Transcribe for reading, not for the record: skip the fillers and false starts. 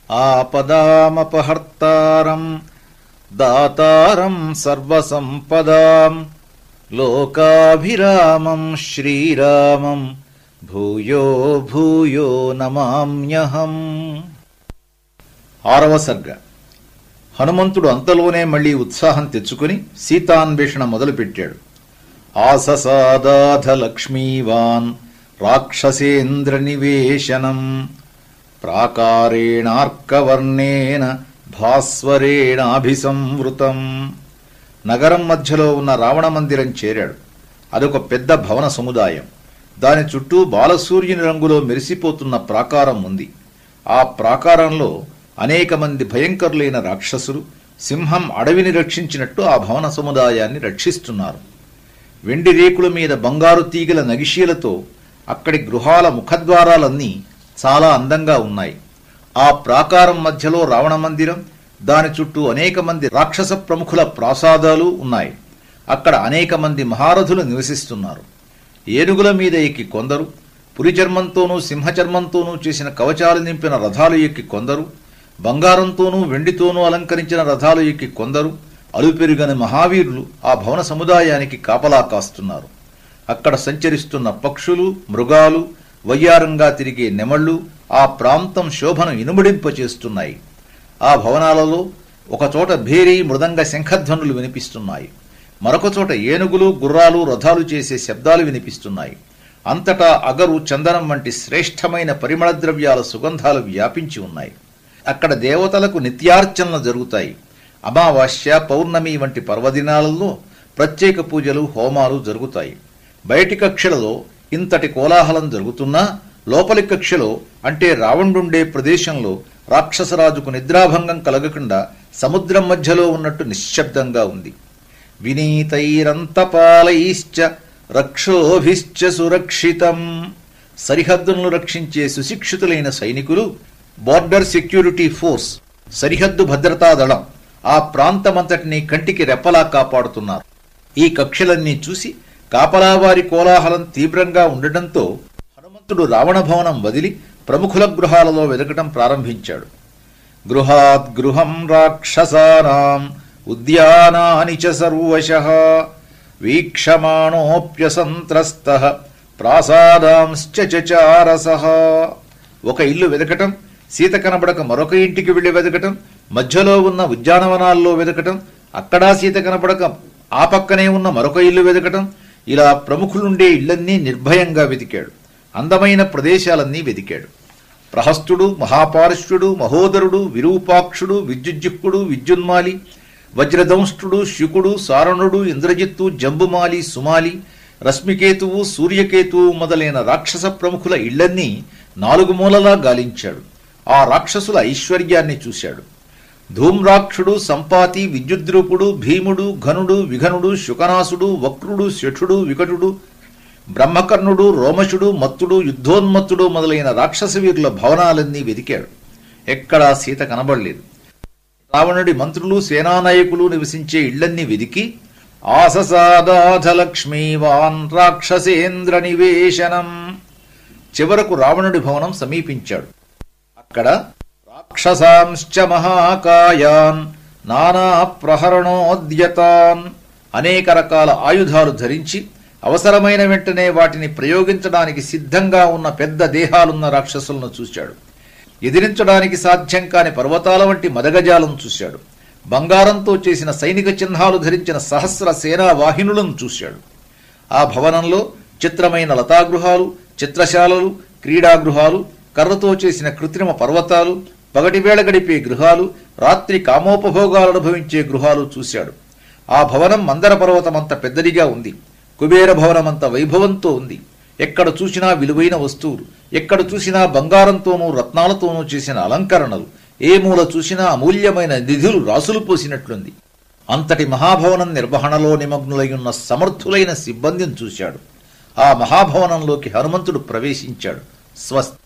ఆపదామపహర్తారం దాతారం సర్వసంపదాం లోకాభిరామం శ్రీరామం భూయో భూయో నమామ్యహం. 6వ సర్గ. హనుమంతుడు అంతలోనే మళ్లీ ఉత్సాహం తెచ్చుకుని సీతాన్వేషణ మొదలుపెట్టాడు. ఆససాదాధ లక్ష్మీవాన్ రాక్షసేంద్ర నివేశనం ప్రాకారేణార్కవర్ణేన భాస్వరేణాభిసంవృతం. నగరం మధ్యలో ఉన్న రావణ మందిరం చేరాడు. అదొక పెద్ద భవన సముదాయం. దాని చుట్టూ బాలసూర్యుని రంగులో మెరిసిపోతున్న ప్రాకారం ఉంది. ఆ ప్రాకారంలో అనేక మంది భయంకరులైన రాక్షసులు సింహం అడవిని రక్షించినట్టు ఆ భవన సముదాయాన్ని రక్షిస్తున్నారు. వెండి రేకుల మీద బంగారు తీగల నగిషీలతో అక్కడి గృహాల ముఖద్వారాలన్నీ చాలా అందంగా ఉన్నాయి. ఆ ప్రాకారం మధ్యలో రావణ మందిరం, దాని చుట్టూ అనేక మంది రాక్షస ప్రముఖుల ప్రాసాదాలు ఉన్నాయి. అక్కడ అనేక మంది మహారథులు నివసిస్తున్నారు. ఏనుగుల మీద ఎక్కి కొందరు, పులిచర్మంతోనూ సింహచర్మంతోనూ చేసిన కవచాలు నింపిన రథాలు ఎక్కి కొందరు, బంగారంతోనూ వెండితోనూ అలంకరించిన రథాలు ఎక్కి కొందరు, అలుపెరుగని మహావీరులు ఆ భవన సముదాయానికి కాపలా కాస్తున్నారు. అక్కడ సంచరిస్తున్న పక్షులు, మృగాలు, వయ్యారంగా తిరిగే నెమళ్లు ఆ ప్రాంతం శోభను ఇనుమడింపచేస్తున్నాయి. ఆ భవనాలలో ఒకచోట భేరీ మృదంగ శంఖధ్వనులు వినిపిస్తున్నాయి. మరొక చోట ఏనుగులు, గుర్రాలు, రథాలు చేసే శబ్దాలు వినిపిస్తున్నాయి. అంతటా అగరు, చందనం వంటి శ్రేష్టమైన పరిమళ ద్రవ్యాల సుగంధాలు వ్యాపించి ఉన్నాయి. అక్కడ దేవతలకు నిత్యార్చనలు జరుగుతాయి. అమావాస్య, పౌర్ణమి వంటి పర్వదినాలలో ప్రత్యేక పూజలు, హోమాలు జరుగుతాయి. బయటి కక్షలలో ఇంతటి కోలాహలం జరుగుతున్నా లోపలి కక్షలో అంటే రావణుడుండే ప్రదేశంలో రాక్షసరాజుకు నిద్రాభంగం కలగకుండా సముద్రం మధ్యలో ఉన్నట్టు నిశ్శబ్దంగా ఉంది. వినీతైరంతపాలైశ్చ రక్షోభిశ్చ సురక్షితం. సరిహద్దులను రక్షించే సుశిక్షితులైన సైనికులు, బోర్డర్ సెక్యూరిటీ ఫోర్స్, సరిహద్దు భద్రతా దళం ఆ ప్రాంతమంతటినీ కంటికి రెప్పలా కాపాడుతున్నారు. ఈ కక్షలన్నీ చూసి కాపలావారి కోలాహలం తీవ్రంగా ఉండటంతో హనుమంతుడు రావణ భవనం వదిలి ప్రముఖుల గృహాలలో వెదకటం ప్రారంభించాడు. గృహాత్ గృహం రాక్షసానాం ఉద్యానాని చ సర్వశః వీక్షమాణోప్యసంత్రస్తః ప్రాసాదాంశ్చ చచారసః. ఒక ఇల్లు వెదకటం, సీత కనబడక మరొక ఇంటికి వెళ్లి వెదకటం, మధ్యలో ఉన్న ఉద్యానవనాల్లో వెదకటం, అక్కడా సీత కనబడక ఆ పక్కనే ఉన్న మరొక ఇల్లు వెదకటం, ఇలా ప్రముఖులుండే ఇళ్లన్నీ నిర్భయంగా వెతికాడు. అందమైన ప్రదేశాలన్నీ వెతికాడు. ప్రహస్తుడు, మహాపార్శ్వుడు, మహోదరుడు, విరూపాక్షుడు, విద్యుజ్జిహ్వుడు, విద్యున్మాలి, వజ్రదంష్టుడు, శుకుడు, సారణుడు, ఇంద్రజిత్తు, జంబుమాలి, సుమాలి, రశ్మికేతువు, సూర్యకేతువు మొదలైన రాక్షస ప్రముఖుల ఇళ్లన్నీ 4 మూలలా గాలించాడు. ఆ రాక్షసుల ఐశ్వర్యాన్ని చూశాడు. ధూమ్రాక్షుడు, సంపాతి, విద్యుద్రూపుడు, భీముడు, ఘనుడు, విఘనుడు, శుకనాసుడు, వక్రుడు, శఠుడు, వికటుడు, బ్రహ్మకర్ణుడు, రోమశుడు, మత్తుడు, యుద్ధోన్మత్తుడు మొదలైన రాక్షస వీరుల భవనాలన్నీ వెతికాడు. ఎక్కడా సీత కనబడలేదు. రావణుడి మంత్రులు, సేనానాయకులు నివసించే ఇళ్లన్నీ వెదికి ఆససాదాధ లక్ష్మీవాన్ రాక్షసేంద్ర నివేశనం. చివరకు రావణుడి భవనం సమీపించాడు. అక్కడ రాక్షసాంశ్చ మహాకాయాన్ నానా ప్రహరణోద్యతాన్, అనేక రకాల ఆయుధాలు ధరించి అవసరమైన వెంటనే వాటిని ప్రయోగించడానికి సిద్ధంగా ఉన్న పెద్ద దేహాలున్న రాక్షసులను చూశాడు. ఎదిరించడానికి సాధ్యం కాని పర్వతాల వంటి మదగజాలను చూశాడు. బంగారంతో చేసిన సైనిక చిహ్నాలు ధరించిన సహస్ర సేనా వాహినులను చూశాడు. ఆ భవనంలో చిత్రమైన లతాగృహాలు, చిత్రశాలలు, క్రీడాగృహాలు, కర్రతో చేసిన కృత్రిమ పర్వతాలు, పగటివేళ గడిపే గృహాలు, రాత్రి కామోపభోగాలు అనుభవించే గృహాలు చూశాడు. ఆ భవనం మందర పర్వతమంత పెద్దదిగా ఉంది. కుబేర భవనమంత వైభవంతో ఉంది. ఎక్కడ చూసినా విలువైన వస్తువులు, ఎక్కడ చూసినా బంగారంతోనూ రత్నాలతోనూ చేసిన అలంకరణలు, ఏ మూల చూసినా అమూల్యమైన నిధులు రాసులు పోసినట్లుంది. అంతటి మహాభవనం నిర్వహణలో నిమగ్నులై ఉన్న సమర్థులైన సిబ్బందిని చూశాడు. ఆ మహాభవనంలోకి హనుమంతుడు ప్రవేశించాడు. స్వస్తి.